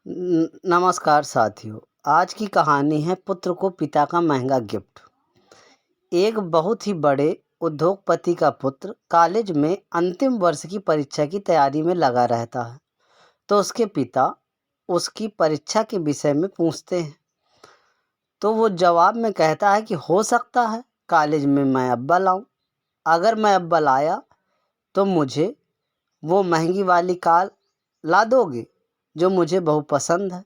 नमस्कार साथियों। आज की कहानी है पुत्र को पिता का महंगा गिफ्ट। एक बहुत ही बड़े उद्योगपति का पुत्र कॉलेज में अंतिम वर्ष की परीक्षा की तैयारी में लगा रहता है। तो उसके पिता उसकी परीक्षा के विषय में पूछते हैं। तो वो जवाब में कहता है कि हो सकता है कॉलेज में मैं अव्वल आऊँ। अगर मैं अव्वल आया तो मुझे वो महंगी वाली कार ला दोगे जो मुझे बहुत पसंद है।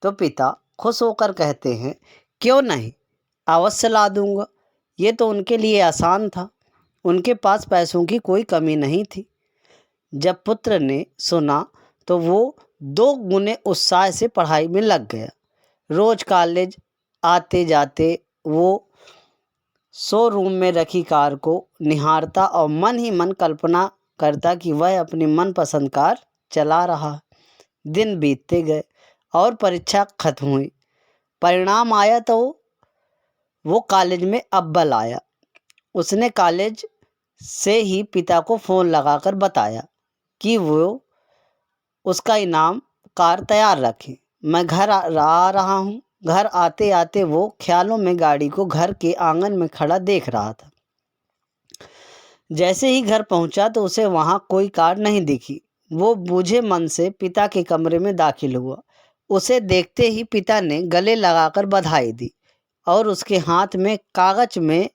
तो पिता खुश होकर कहते हैं, क्यों नहीं, अवश्य ला दूंगा। ये तो उनके लिए आसान था। उनके पास पैसों की कोई कमी नहीं थी। जब पुत्र ने सुना तो वो 2 गुने उत्साह से पढ़ाई में लग गया। रोज कॉलेज आते जाते वो शोरूम में रखी कार को निहारता और मन ही मन कल्पना करता कि वह अपनी मनपसंद कार चला रहा। दिन बीतते गए और परीक्षा खत्म हुई। परिणाम आया तो वो कॉलेज में अव्वल आया। उसने कॉलेज से ही पिता को फ़ोन लगाकर बताया कि वो उसका इनाम कार तैयार रखे, मैं घर आ रहा हूँ। घर आते आते वो ख्यालों में गाड़ी को घर के आंगन में खड़ा देख रहा था। जैसे ही घर पहुंचा तो उसे वहां कोई कार नहीं दिखी। वो बूझे मन से पिता के कमरे में दाखिल हुआ। उसे देखते ही पिता ने गले लगाकर बधाई दी और उसके हाथ में कागज में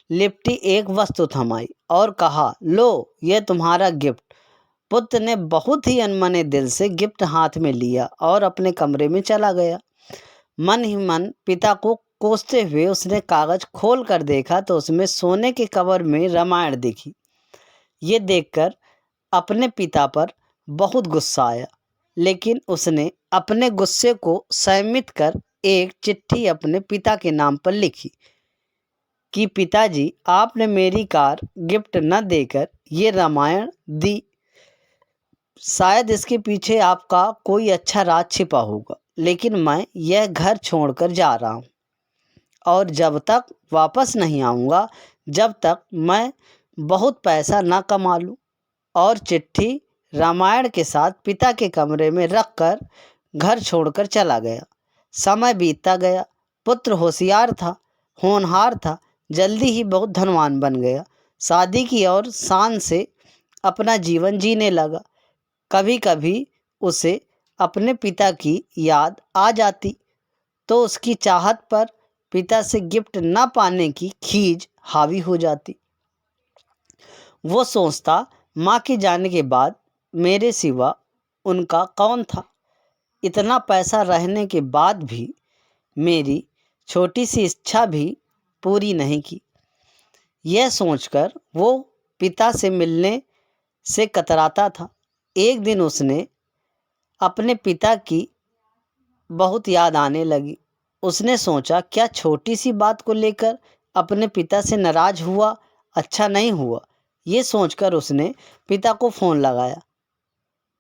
लिपटी एक वस्तु थमाई और कहा, लो ये तुम्हारा गिफ्ट। पुत्र ने बहुत ही अनमने दिल से गिफ्ट हाथ में लिया और अपने कमरे में चला गया। मन ही मन पिता को कोसते हुए उसने कागज खोल कर देखा तो उसमें सोने के कवर में रामायण दिखी। ये देखकर अपने पिता पर बहुत गुस्सा आया, लेकिन उसने अपने गुस्से को संयमित कर एक चिट्ठी अपने पिता के नाम पर लिखी कि पिताजी, आपने मेरी कार गिफ्ट न देकर ये रामायण दी। शायद इसके पीछे आपका कोई अच्छा राज छिपा होगा, लेकिन मैं यह घर छोड़कर जा रहा हूँ और जब तक वापस नहीं आऊँगा, जब तक मैं बहुत पैसा ना कमा लूँ। और चिट्ठी रामायण के साथ पिता के कमरे में रखकर घर छोड़कर चला गया। समय बीतता गया। पुत्र होशियार था, होनहार था, जल्दी ही बहुत धनवान बन गया। शादी की और शान से अपना जीवन जीने लगा। कभी कभी उसे अपने पिता की याद आ जाती तो उसकी चाहत पर पिता से गिफ्ट न पाने की खीज हावी हो जाती। वो सोचता, माँ के जाने के बाद मेरे सिवा उनका कौन था। इतना पैसा रहने के बाद भी मेरी छोटी सी इच्छा भी पूरी नहीं की। यह सोचकर वो पिता से मिलने से कतराता था। एक दिन उसने अपने पिता की बहुत याद आने लगी। उसने सोचा, क्या छोटी सी बात को लेकर अपने पिता से नाराज हुआ अच्छा नहीं हुआ। ये सोचकर उसने पिता को फ़ोन लगाया।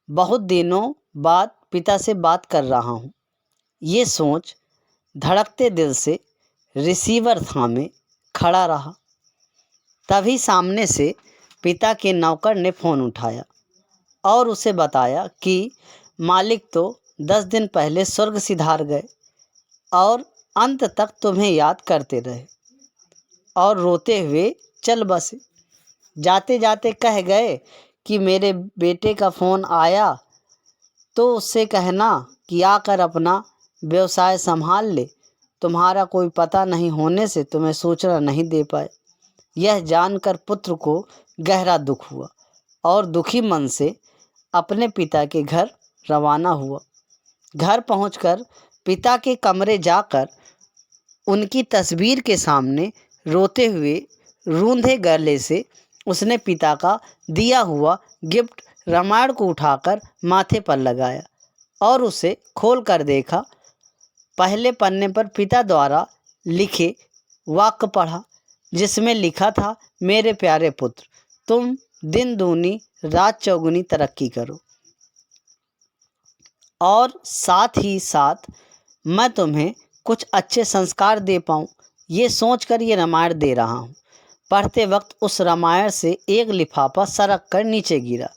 बहुत दिनों बाद पिता से बात कर रहा हूँ, ये सोच धड़कते दिल से रिसीवर थामे खड़ा रहा। तभी सामने से पिता के नौकर ने फ़ोन उठाया और उसे बताया कि मालिक तो 10 दिन पहले स्वर्ग सिधार गए और अंत तक तुम्हें याद करते रहे और रोते हुए चल बसे। जाते जाते कह गए कि मेरे बेटे का फ़ोन आया तो उससे कहना कि आकर अपना व्यवसाय संभाल ले। तुम्हारा कोई पता नहीं होने से तुम्हें सूचना नहीं दे पाए। यह जानकर पुत्र को गहरा दुख हुआ और दुखी मन से अपने पिता के घर रवाना हुआ। घर पहुंचकर पिता के कमरे जाकर उनकी तस्वीर के सामने रोते हुए रूंधे गले से उसने पिता का दिया हुआ गिफ्ट रामायण को उठाकर माथे पर लगाया और उसे खोल कर देखा। पहले पन्ने पर पिता द्वारा लिखे वाक्य पढ़ा, जिसमें लिखा था, मेरे प्यारे पुत्र, तुम दिन दूनी रात चौगुनी तरक्की करो और साथ ही साथ मैं तुम्हें कुछ अच्छे संस्कार दे पाऊँ, ये सोचकर ये रामायण दे रहा हूँ। पढ़ते वक्त उस रामायण से एक लिफाफा सरक कर नीचे गिरा,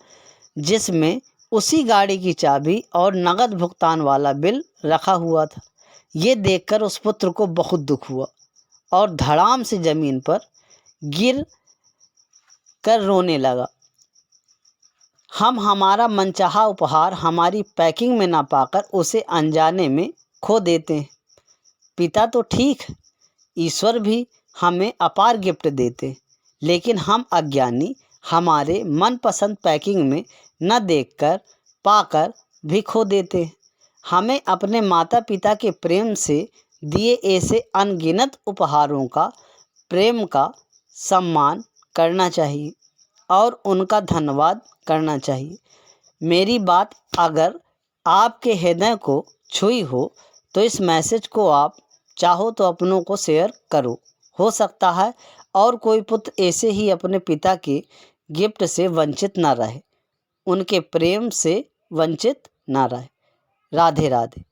जिसमें उसी गाड़ी की चाबी और नगद भुगतान वाला बिल रखा हुआ था। ये देखकर उस पुत्र को बहुत दुख हुआ और धड़ाम से ज़मीन पर गिर कर रोने लगा। हम हमारा मनचाहा उपहार हमारी पैकिंग में ना पाकर उसे अनजाने में खो देते हैं। पिता तो ठीक, ईश्वर भी हमें अपार गिफ्ट देते, लेकिन हम अज्ञानी हमारे मनपसंद पैकिंग में न देखकर पाकर भी खो देते हैं। हमें अपने माता पिता के प्रेम से दिए ऐसे अनगिनत उपहारों का प्रेम का सम्मान करना चाहिए और उनका धन्यवाद करना चाहिए। मेरी बात अगर आपके हृदय को छुई हो तो इस मैसेज को आप चाहो तो अपनों को शेयर करो। हो सकता है और कोई पुत्र ऐसे ही अपने पिता के गिफ्ट से वंचित ना रहे, उनके प्रेम से वंचित ना रहे। राधे राधे।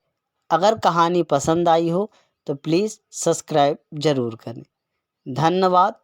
अगर कहानी पसंद आई हो तो प्लीज़ सब्सक्राइब ज़रूर करें। धन्यवाद।